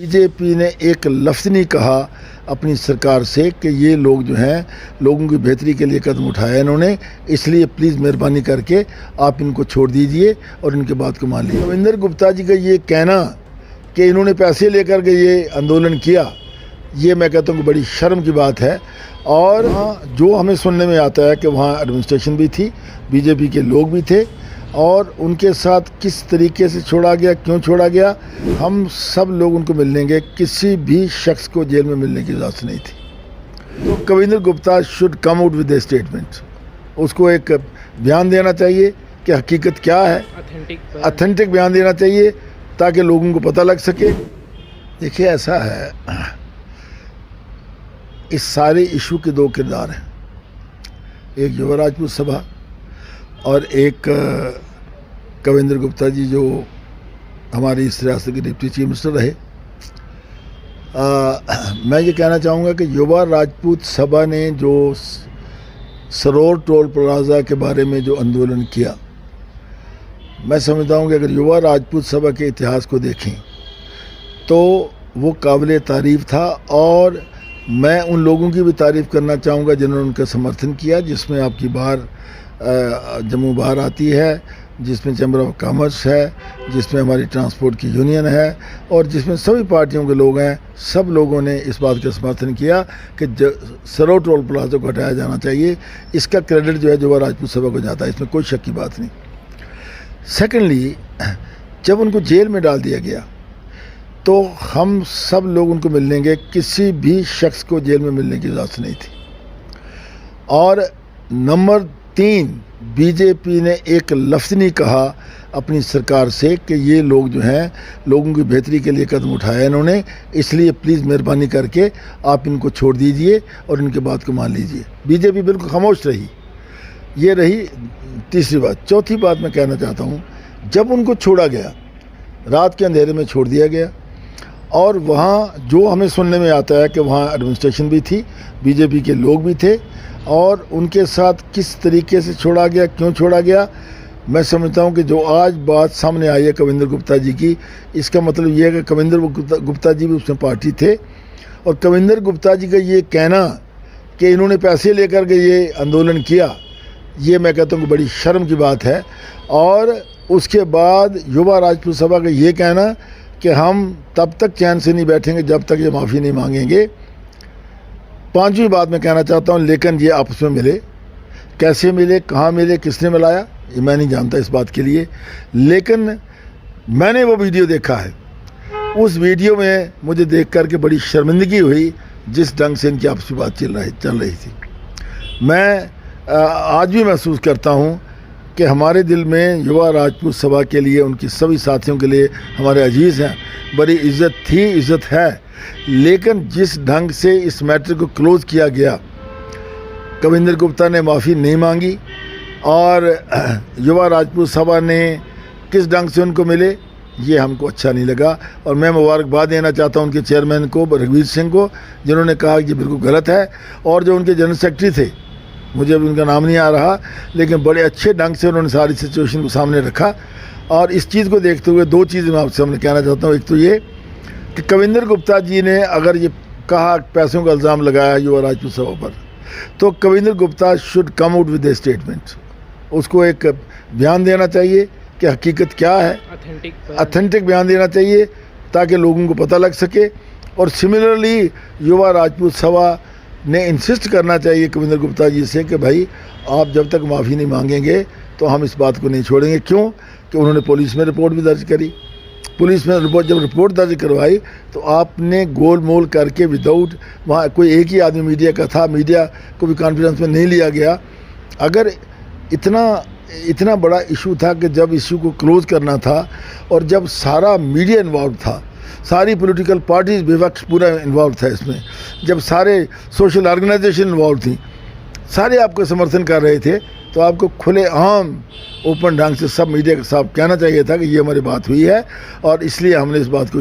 BJP ने एक लफ्ज़ नहीं कहा अपनी सरकार से कि ये लोग जो हैं लोगों की बेहतरी के लिए कदम उठाया इन्होंने, इसलिए प्लीज़ मेहरबानी करके आप इनको छोड़ दीजिए और इनके बात को मान लीजिए। रविंदर गुप्ता जी का ये कहना कि इन्होंने पैसे लेकर के ये आंदोलन किया, ये मैं कहता हूँ कि बड़ी शर्म की बात है। और जो हमें सुनने में आता है कि वहाँ एडमिनिस्ट्रेशन भी थी, बीजेपी के लोग भी थे और उनके साथ किस तरीके से छोड़ा गया, क्यों छोड़ा गया, हम सब लोग उनको मिल लेंगे। किसी भी शख्स को जेल में मिलने की इजाज़त नहीं थी। तो Kavinder Gupta should come out with A statement. उसको एक बयान देना चाहिए कि हकीकत क्या है, ऑथेंटिक बयान देना चाहिए ताकि लोगों को पता लग सके। देखिए ऐसा है, इस सारे इशू के दो किरदार हैं, एक युवा राजपूत सभा और एक कविंदर गुप्ता जी जो हमारी इस रियासत के डिप्टी चीफ मिनिस्टर रहे। मैं ये कहना चाहूँगा कि युवा राजपूत सभा ने जो सरोर टोल प्लाजा के बारे में जो आंदोलन किया, मैं समझता हूँ कि अगर युवा राजपूत सभा के इतिहास को देखें तो वो काबिल तारीफ़ था। और मैं उन लोगों की भी तारीफ़ करना चाहूँगा जिन्होंने उनका समर्थन किया, जिसमें आपकी बाहर जम्मू बार आती है, जिसमें चैम्बर ऑफ कॉमर्स है, जिसमें हमारी ट्रांसपोर्ट की यूनियन है और जिसमें सभी पार्टियों के लोग हैं। सब लोगों ने इस बात का समर्थन किया कि सरोर टोल प्लाजा को हटाया जाना चाहिए। इसका क्रेडिट जो है युवा राजपूत सभा को जाता है, इसमें कोई शक की बात नहीं। सेकेंडली, जब उनको जेल में डाल दिया गया तो हम सब लोग उनको मिल लेंगे। किसी भी शख्स को जेल में मिलने की इजाज़त नहीं थी। और नंबर 3, बीजेपी ने एक लफ्ज़ नहीं कहा अपनी सरकार से कि ये लोग जो हैं लोगों की बेहतरी के लिए कदम उठाया इन्होंने, इसलिए प्लीज़ मेहरबानी करके आप इनको छोड़ दीजिए और इनके बात को मान लीजिए। बीजेपी बिल्कुल खामोश रही। ये रही तीसरी बात। चौथी बात मैं कहना चाहता हूँ, जब उनको छोड़ा गया, रात के अंधेरे में छोड़ दिया गया और वहाँ जो हमें सुनने में आता है कि वहाँ एडमिनिस्ट्रेशन भी थी, बीजेपी के लोग भी थे और उनके साथ किस तरीके से छोड़ा गया, क्यों छोड़ा गया, मैं समझता हूँ कि जो आज बात सामने आई है कविंदर गुप्ता जी की, इसका मतलब ये है कि कविंदर गुप्ता जी भी उसमें पार्टी थे। और कविंदर गुप्ता जी का ये कहना कि इन्होंने पैसे लेकर के ये आंदोलन किया, ये मैं कहता हूँ कि बड़ी शर्म की बात है। और उसके बाद युवा राजपूत सभा का ये कहना कि हम तब तक चैन से नहीं बैठेंगे जब तक ये माफ़ी नहीं मांगेंगे। पांचवी बात मैं कहना चाहता हूँ, लेकिन ये आपस में मिले, कैसे मिले, कहाँ मिले, किसने मिलाया, ये मैं नहीं जानता इस बात के लिए। लेकिन मैंने वो वीडियो देखा है, उस वीडियो में मुझे देख कर के बड़ी शर्मिंदगी हुई जिस ढंग से इनकी आपसी बात चल रही थी। मैं आज भी महसूस करता हूँ कि हमारे दिल में युवा राजपूत सभा के लिए, उनके सभी साथियों के लिए, हमारे अजीज़ हैं, बड़ी इज़्ज़त थी, इज़्ज़त है। लेकिन जिस ढंग से इस मैटर को क्लोज़ किया गया, कविंदर गुप्ता ने माफ़ी नहीं मांगी और युवा राजपूत सभा ने किस ढंग से उनको मिले, ये हमको अच्छा नहीं लगा। और मैं मुबारकबाद देना चाहता हूँ उनके चेयरमैन को, रघुवीर सिंह को, जिन्होंने कहा कि बिल्कुल गलत है। और जो उनके जनरल सेक्रेटरी थे, मुझे अभी उनका नाम नहीं आ रहा, लेकिन बड़े अच्छे ढंग से उन्होंने सारी सिचुएशन को सामने रखा। और इस चीज़ को देखते हुए दो चीज़ें मैं आपसे सामने कहना चाहता हूँ। एक तो ये कि कविंदर गुप्ता जी ने अगर ये कहा, पैसों का इल्ज़ाम लगाया युवा राजपूत सभा पर, तो Kavinder Gupta should come out with A statement. उसको एक बयान देना चाहिए कि हकीकत क्या है, ऑथेंटिक बयान देना चाहिए ताकि लोगों को पता लग सके। और सिमिलरली युवा राजपूत सभा ने इंसिस्ट करना चाहिए कविंदर गुप्ता जी से कि भाई आप जब तक माफ़ी नहीं मांगेंगे तो हम इस बात को नहीं छोड़ेंगे। क्यों कि उन्होंने पुलिस में रिपोर्ट भी दर्ज करी। पुलिस में जब रिपोर्ट दर्ज करवाई तो आपने गोल मोल करके विदाउट, वहाँ कोई एक ही आदमी मीडिया का था, मीडिया को भी कॉन्फिडेंस में नहीं लिया गया। अगर इतना बड़ा इशू था कि जब इशू को क्लोज़ करना था और जब सारा मीडिया इन्वॉल्व था, सारी पॉलिटिकल पार्टीज बेवक्त पूरा इन्वॉल्व था इसमें, जब सारे सोशल ऑर्गेनाइजेशन इन्वॉल्व थी, सारे आपको समर्थन कर रहे थे, तो आपको खुले आम ओपन ढंग से सब मीडिया के साथ कहना चाहिए था कि ये हमारी बात हुई है और इसलिए हमने इस बात को